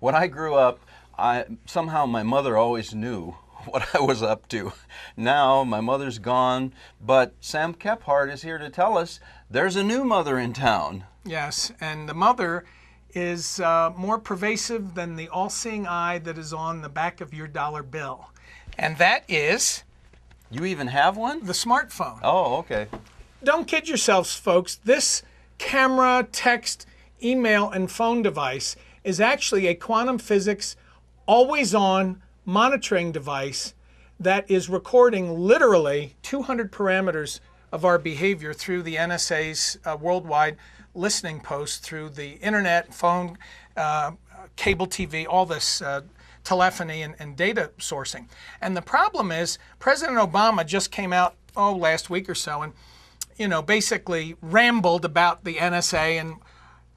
when I grew up, somehow my mother always knew what I was up to. Now my mother's gone, but Sam Kephart is here to tell us there's a new mother in town. Yes, and the mother is more pervasive than the all-seeing eye that is on the back of your dollar bill. And that is... You even have one? The smartphone. Oh, okay. Don't kid yourselves, folks. This camera, text, email, and phone device is actually a quantum physics, always-on monitoring device that is recording literally 200 parameters of our behavior through the NSA's worldwide listening posts, through the internet, phone, cable TV, all this telephony and data sourcing. And the problem is President Obama just came out, last week or so, and basically rambled about the NSA and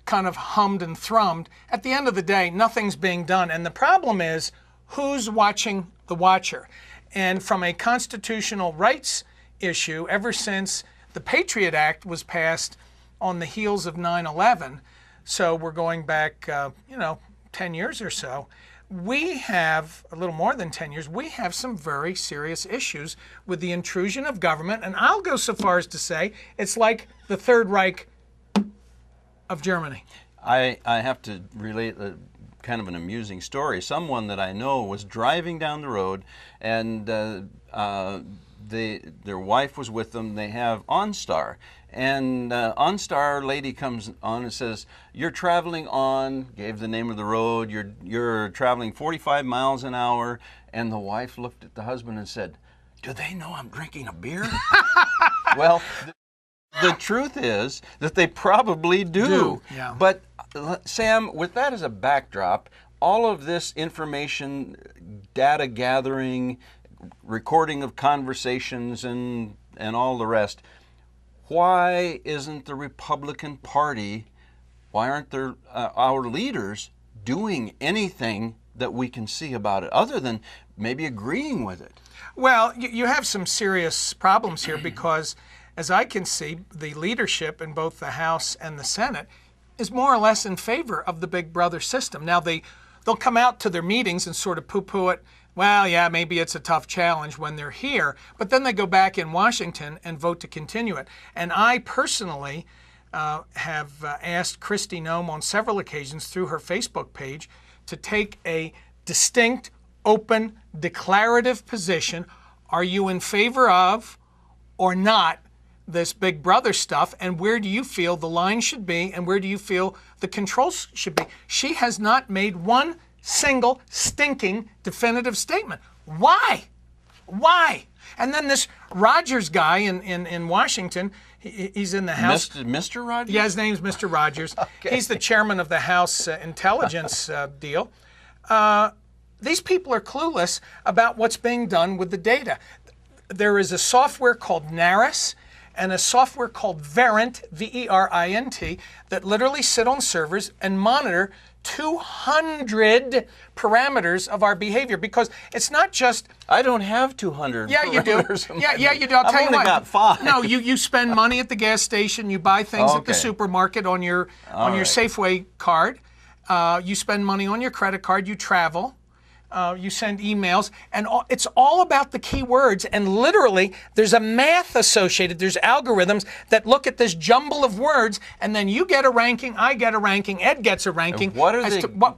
kind of hummed and thrummed. At the end of the day, nothing's being done. And the problem is, who's watching the watcher? And from a constitutional rights issue, ever since the Patriot Act was passed on the heels of 9/11, so we're going back, 10 years or so, we have, a little more than 10 years, we have some very serious issues with the intrusion of government. And I'll go so far as to say it's like the Third Reich of Germany. I have to relate kind of an amusing story. Someone that I know was driving down the road, and their wife was with them. They have OnStar, and OnStar lady comes on and says, "You're traveling on," gave the name of the road. You're traveling 45 miles an hour, and the wife looked at the husband and said, "Do they know I'm drinking a beer?" Well, the truth is that they probably do. Yeah. But Sam, with that as a backdrop, all of this information, data gathering, recording of conversations, and all the rest, why isn't the Republican Party, why aren't there our leaders doing anything that we can see about it, other than maybe agreeing with it? Well, you have some serious problems here because, as I can see, the leadership in both the House and the Senate is more or less in favor of the Big Brother system. Now, they'll come out to their meetings and sort of poo-poo it. Well, yeah, maybe it's a tough challenge when they're here, but then they go back in Washington and vote to continue it. And I personally have asked Kristi Noem on several occasions through her Facebook page to take a distinct, open, declarative position. Are you in favor of or not this Big Brother stuff, and where do you feel the line should be, and where do you feel the controls should be? She has not made one single stinking definitive statement. Why? Why? And then this Rogers guy in Washington, he's in the House. Mr. Rogers? Yeah, his name's Mr. Rogers. Okay. He's the chairman of the House Intelligence deal. These people are clueless about what's being done with the data. There is a software called NARIS and a software called Verint, V-E-R-I-N-T, that literally sit on servers and monitor 200 parameters of our behavior, because it's not just... I don't have 200 Yeah, you do. parameters. Yeah, you do. I'll tell you what. I've only got 5. No, you spend money at the gas station, you buy things at the Okay. supermarket on your right. Safeway card, you spend money on your credit card, you travel. You send emails, and it's all about the keywords. And literally, there's a math associated. There's algorithms that look at this jumble of words, and then you get a ranking, I get a ranking, Ed gets a ranking. And what are as they? to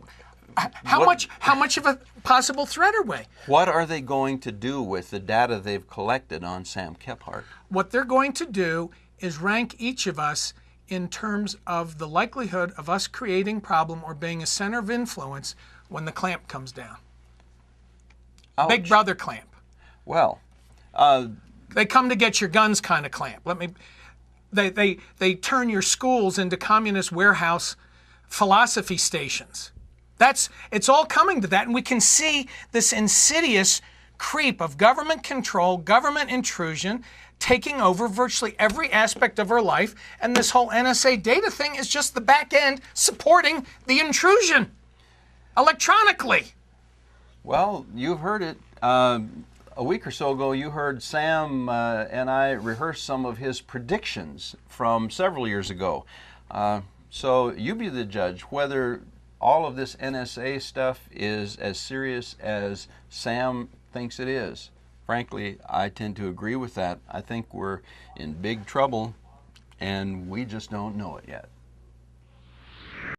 how much of a possible threat are we? What are they going to do with the data they've collected on Sam Kephart? What they're going to do is rank each of us in terms of the likelihood of us creating problem or being a center of influence when the clamp comes down. Ouch. Big Brother clamp. Well, They come to get your guns kind of clamp. They turn your schools into communist warehouse philosophy stations. It's all coming to that, and we can see this insidious creep of government control, government intrusion, taking over virtually every aspect of our life, and this whole NSA data thing is just the back end supporting the intrusion electronically. well, you've heard it. A week or so ago, you heard Sam and I rehearse some of his predictions from several years ago. So you be the judge whether all of this NSA stuff is as serious as Sam thinks it is. Frankly, I tend to agree with that. I think we're in big trouble, and we just don't know it yet.